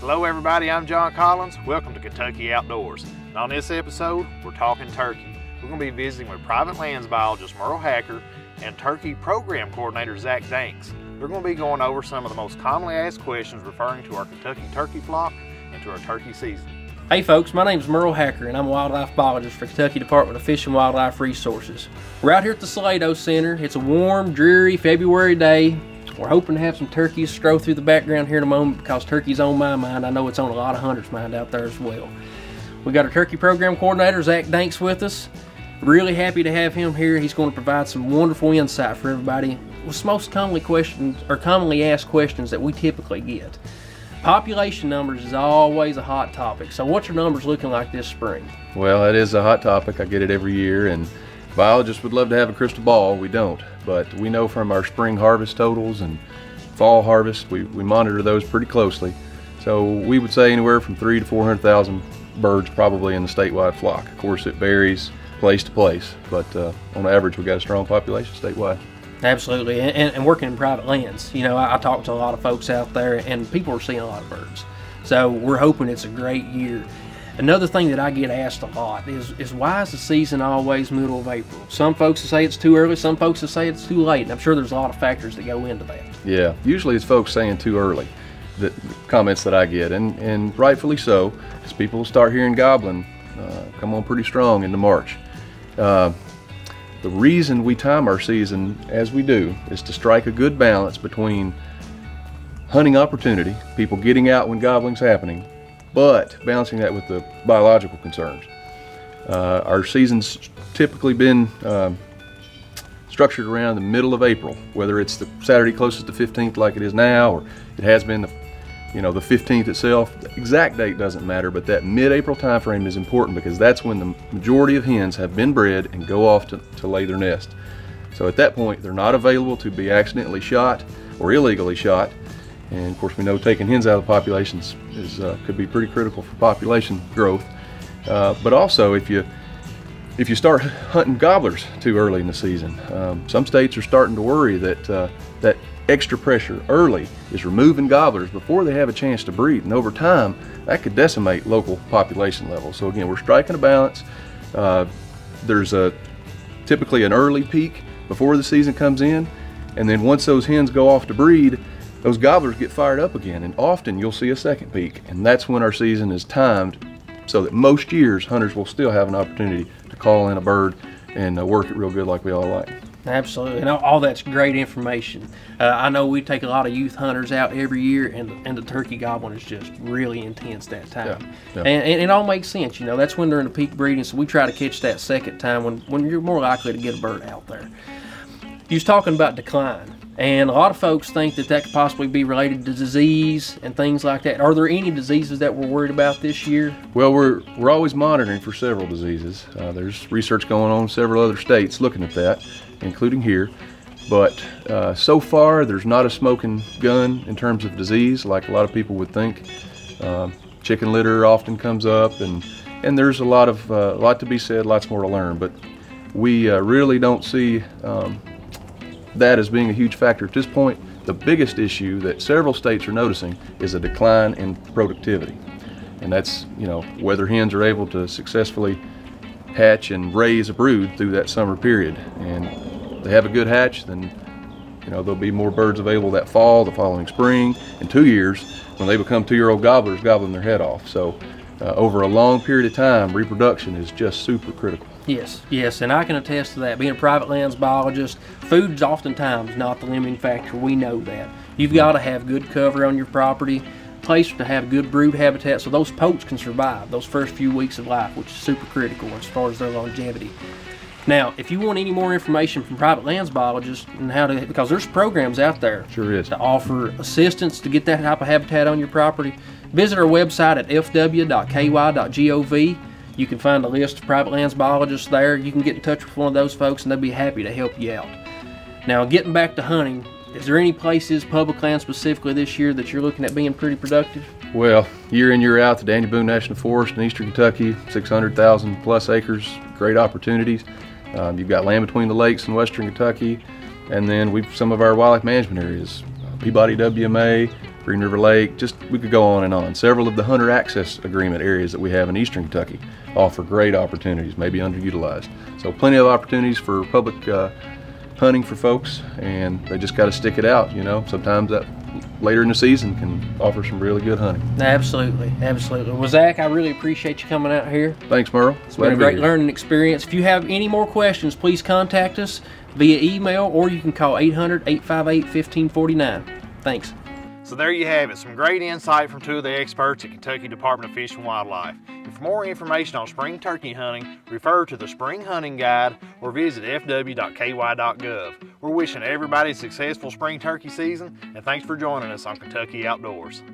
Hello everybody, I'm John Collins. Welcome to Kentucky Outdoors. And on this episode, we're talking turkey. We're going to be visiting with private lands biologist Merle Hacker and turkey program coordinator Zach Danks. They're going to be going over some of the most commonly asked questions referring to our Kentucky turkey flock and to our turkey season. Hey folks, my name is Merle Hacker and I'm a wildlife biologist for Kentucky Department of Fish and Wildlife Resources. We're out here at the Salado Center. It's a warm, dreary February day. We're hoping to have some turkeys stroll through the background here in a moment because turkey's on my mind. I know it's on a lot of hunters' mind out there as well. We got our turkey program coordinator, Zach Danks, with us. Really happy to have him here. He's going to provide some wonderful insight for everybody with most commonly asked questions that we typically get. Population numbers is always a hot topic. So what's your numbers looking like this spring? Well, it is a hot topic. I get it every year, and biologists would love to have a crystal ball. We don't, but we know from our spring harvest totals and fall harvest, we monitor those pretty closely. So we would say anywhere from 300,000 to 400,000 birds probably in the statewide flock. Of course, it varies place to place, but on average, we got a strong population statewide. Absolutely, and working in private lands, you know, I talk to a lot of folks out there and people are seeing a lot of birds. So we're hoping it's a great year. Another thing that I get asked a lot is why is the season always middle of April? Some folks will say it's too early, some folks will say it's too late, and I'm sure there's a lot of factors that go into that. Yeah, usually it's folks saying too early, the comments that I get, and rightfully so, because people start hearing gobbling come on pretty strong into March. The reason we time our season as we do is to strike a good balance between hunting opportunity, people getting out when gobbling's happening, but balancing that with the biological concerns. Our season's typically been structured around the middle of April, whether it's the Saturday closest to 15th like it is now, or it has been the 15th itself. The exact date doesn't matter, but that mid-April time frame is important because that's when the majority of hens have been bred and go off to lay their nest. So at that point, they're not available to be accidentally shot or illegally shot. And of course, we know taking hens out of the populations could be pretty critical for population growth. But also, if you start hunting gobblers too early in the season, some states are starting to worry that that extra pressure early is removing gobblers before they have a chance to breed, and over time that could decimate local population levels. So again, we're striking a balance. There's typically an early peak before the season comes in, and then once those hens go off to breed, those gobblers get fired up again, and often you'll see a second peak, and that's when our season is timed so that most years hunters will still have an opportunity to call in a bird and work it real good like we all like. Absolutely, and all that's great information. I know we take a lot of youth hunters out every year, and the turkey gobbling is just really intense that time. Yeah. And it all makes sense, you know. That's when they're in the peak breeding, so we try to catch that second time when you're more likely to get a bird out there. You was talking about decline, and a lot of folks think that could possibly be related to disease and things like that. Are there any diseases that we're worried about this year? Well, we're always monitoring for several diseases. There's research going on in several other states looking at that, including here. But so far, there's not a smoking gun in terms of disease like a lot of people would think. Chicken litter often comes up, and there's a lot to be said, lots more to learn. But we really don't see that as being a huge factor at this point. The biggest issue that several states are noticing is a decline in productivity, and that's whether hens are able to successfully hatch and raise a brood through that summer period. And if they have a good hatch, then there'll be more birds available that fall, the following spring, in 2 years when they become 2-year-old gobblers gobbling their head off. So over a long period of time, reproduction is just super critical. Yes, and I can attest to that. Being a private lands biologist, food's oftentimes not the limiting factor. We know that. You've got to have good cover on your property, place to have good brood habitat so those poults can survive those first few weeks of life, which is super critical as far as their longevity. Now, if you want any more information from private lands biologists and because there's programs out there Sure is. to offer assistance to get that type of habitat on your property, visit our website at fw.ky.gov. You can find a list of private lands biologists there. You can get in touch with one of those folks and they'll be happy to help you out. Now, getting back to hunting, is there any places, public land specifically this year, that you're looking at being pretty productive? Well, year in, year out, the Daniel Boone National Forest in eastern Kentucky, 600,000 plus acres, great opportunities. You've got land between the lakes in western Kentucky, and then some of our wildlife management areas, Peabody WMA, Green River Lake, just we could go on and on. Several of the hunter access agreement areas that we have in eastern Kentucky offer great opportunities, maybe underutilized. So plenty of opportunities for public hunting for folks, and they just got to stick it out. You know, sometimes that later in the season can offer some really good hunting. Absolutely, absolutely. Well, Zach, I really appreciate you coming out here. Thanks, Merle. It's been a great learning experience. If you have any more questions, please contact us via email, or you can call 800-858-1549. Thanks. So there you have it, some great insight from two of the experts at Kentucky Department of Fish and Wildlife. And for more information on spring turkey hunting, refer to the Spring Hunting Guide or visit fw.ky.gov. We're wishing everybody a successful spring turkey season, and thanks for joining us on Kentucky Outdoors.